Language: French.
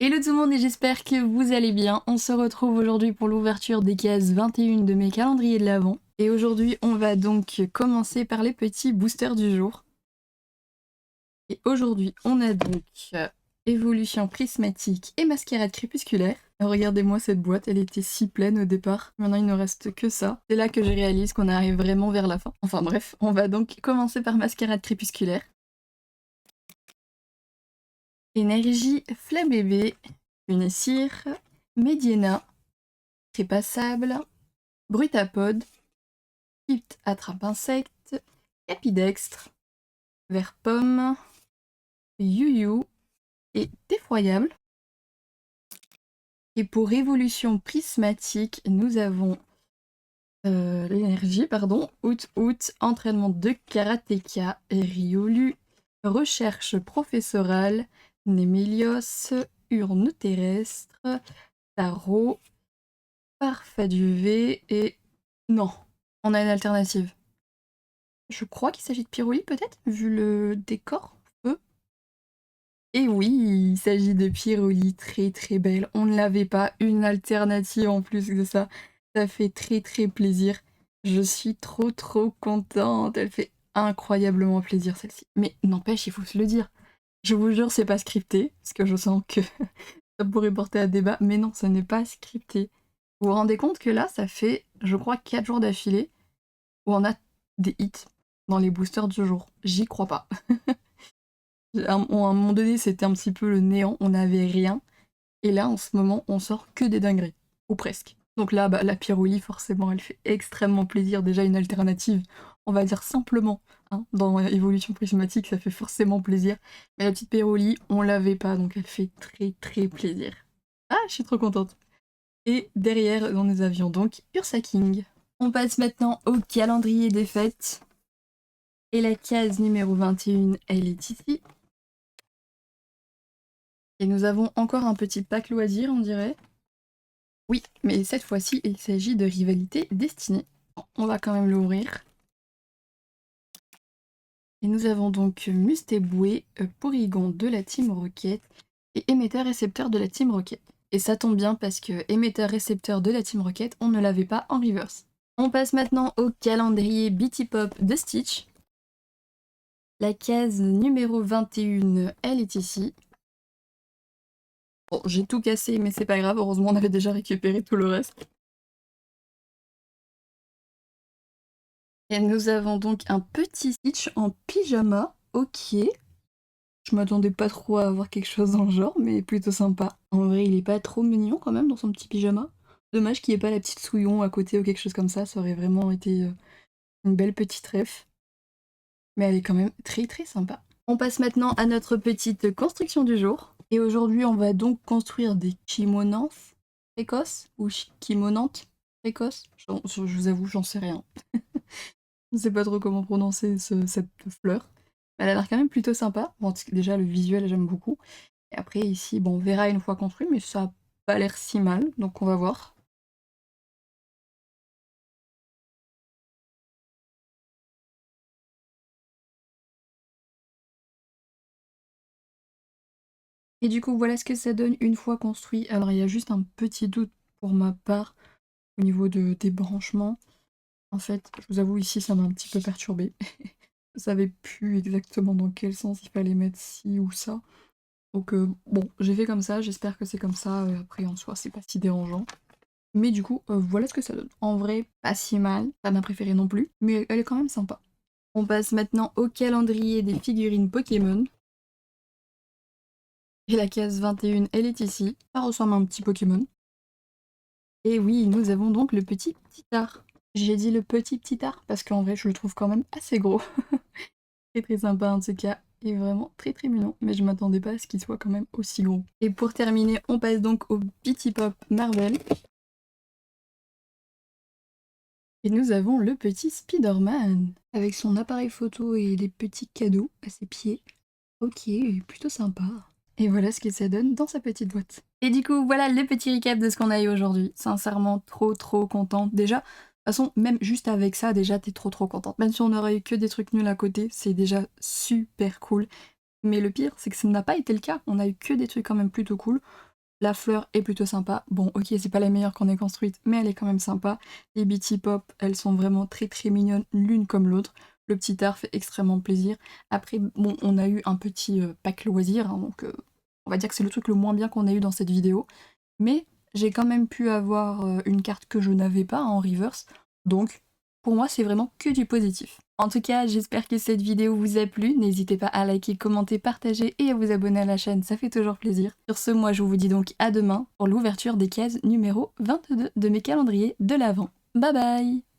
Hello tout le monde et j'espère que vous allez bien. On se retrouve aujourd'hui pour l'ouverture des cases 21 de mes calendriers de l'Avent. Et aujourd'hui on va donc commencer par les petits boosters du jour. Et aujourd'hui on a donc évolution prismatique et mascarade crépusculaire. Regardez-moi cette boîte, elle était si pleine au départ. Maintenant il ne reste que ça. C'est là que je réalise qu'on arrive vraiment vers la fin. Enfin bref, on va donc commencer par mascarade crépusculaire. Énergie Flabébé, une cire, Médiena, Trépassable, Brutapode, Pipt Attrape-Insecte, Capidextre, Vert-Pomme, Youyou et Défroyable. Et pour évolution prismatique, nous avons l'énergie, Out, entraînement de karatéka, Riolu, recherche professorale, Némélios, urne terrestre, tarot, parfait UV et... Non, on a une alternative. Je crois qu'il s'agit de Pyroli peut-être, vu le décor. Et oui, il s'agit de Pyroli, très très belle. On ne l'avait pas, une alternative en plus de ça. Ça fait très très plaisir. Je suis trop contente. Elle fait incroyablement plaisir celle-ci. Mais n'empêche, il faut se le dire. Je vous jure, c'est pas scripté, parce que je sens que ça pourrait porter à débat. Mais non, ce n'est pas scripté. Vous vous rendez compte que là, ça fait, je crois, 4 jours d'affilée où on a des hits dans les boosters du jour. J'y crois pas. À un moment donné, c'était un petit peu le néant, on n'avait rien. Et là, en ce moment, on sort que des dingueries. Ou presque. Donc là, bah, la Pyroli, forcément, elle fait extrêmement plaisir. Déjà, une alternative, on va dire simplement, hein, dans Évolution Prismatique, ça fait forcément plaisir. Mais la petite Pyroli, on l'avait pas, donc elle fait très plaisir. Ah, je suis trop contente. Et derrière, nous avions donc Ursa King. On passe maintenant au calendrier des fêtes. Et la case numéro 21, elle est ici. Et nous avons encore un petit pack loisir, on dirait. Oui, mais cette fois-ci, il s'agit de Rivalité Destinée. On va quand même l'ouvrir. Et nous avons donc Mustéboué, Porygon de la Team Rocket et Émetteur-Récepteur de la Team Rocket. Et ça tombe bien parce que Émetteur-Récepteur de la Team Rocket, on ne l'avait pas en reverse. On passe maintenant au calendrier Bitty Pop de Stitch. La case numéro 21, elle est ici. Bon, j'ai tout cassé, mais c'est pas grave, heureusement on avait déjà récupéré tout le reste. Et nous avons donc un petit Stitch en pyjama, ok. Je m'attendais pas trop à avoir quelque chose dans le genre, mais plutôt sympa. En vrai, il est pas trop mignon quand même dans son petit pyjama. Dommage qu'il n'y ait pas la petite Souillon à côté ou quelque chose comme ça aurait vraiment été une belle petite ref. Mais elle est quand même très sympa. On passe maintenant à notre petite construction du jour. Et aujourd'hui, on va donc construire des kimonantes précoces ou kimonantes précoces. Je vous avoue, j'en sais rien. Je sais pas trop comment prononcer cette fleur. Elle a l'air quand même plutôt sympa. Bon, déjà, le visuel, j'aime beaucoup. Et après, ici, bon, on verra une fois construit, mais ça a pas l'air si mal, donc on va voir. Et du coup, voilà ce que ça donne une fois construit. Alors, il y a juste un petit doute pour ma part au niveau des branchements. En fait, je vous avoue, ici, ça m'a un petit peu perturbée. Je savais plus exactement dans quel sens il fallait mettre ci ou ça. Donc, bon, j'ai fait comme ça, j'espère que c'est comme ça. Après, en soi, c'est pas si dérangeant. Mais du coup, voilà ce que ça donne. En vrai, pas si mal, pas ma préférée non plus, mais elle est quand même sympa. On passe maintenant au calendrier des figurines Pokémon. Et la case 21, elle est ici. Ça ressemble à un petit Pokémon. Et oui, nous avons donc le petit Ptitard. J'ai dit le petit Ptitard parce qu'en vrai, je le trouve quand même assez gros. Très sympa en tout cas. Et vraiment très mignon. Mais je m'attendais pas à ce qu'il soit quand même aussi gros. Et pour terminer, on passe donc au Bitty Pop Marvel. Et nous avons le petit Spider-Man, avec son appareil photo et les petits cadeaux à ses pieds. Ok, plutôt sympa. Et voilà ce que ça donne dans sa petite boîte. Et du coup, voilà le petit recap de ce qu'on a eu aujourd'hui. Sincèrement, trop contente. Déjà, de toute façon, même juste avec ça, déjà, t'es trop contente. Même si on aurait eu que des trucs nuls à côté, c'est déjà super cool. Mais le pire, c'est que ça n'a pas été le cas. On a eu que des trucs quand même plutôt cool. La fleur est plutôt sympa. Bon, ok, c'est pas la meilleure qu'on ait construite, mais elle est quand même sympa. Les Bitty Pop, elles sont vraiment très mignonnes l'une comme l'autre. Le petit art fait extrêmement plaisir. Après, bon, on a eu un petit pack loisir, hein, donc on va dire que c'est le truc le moins bien qu'on a eu dans cette vidéo. Mais j'ai quand même pu avoir une carte que je n'avais pas en reverse. Donc, pour moi, c'est vraiment que du positif. En tout cas, j'espère que cette vidéo vous a plu. N'hésitez pas à liker, commenter, partager et à vous abonner à la chaîne, ça fait toujours plaisir. Sur ce, moi, je vous dis donc à demain pour l'ouverture des cases numéro 22 de mes calendriers de l'Avent. Bye bye!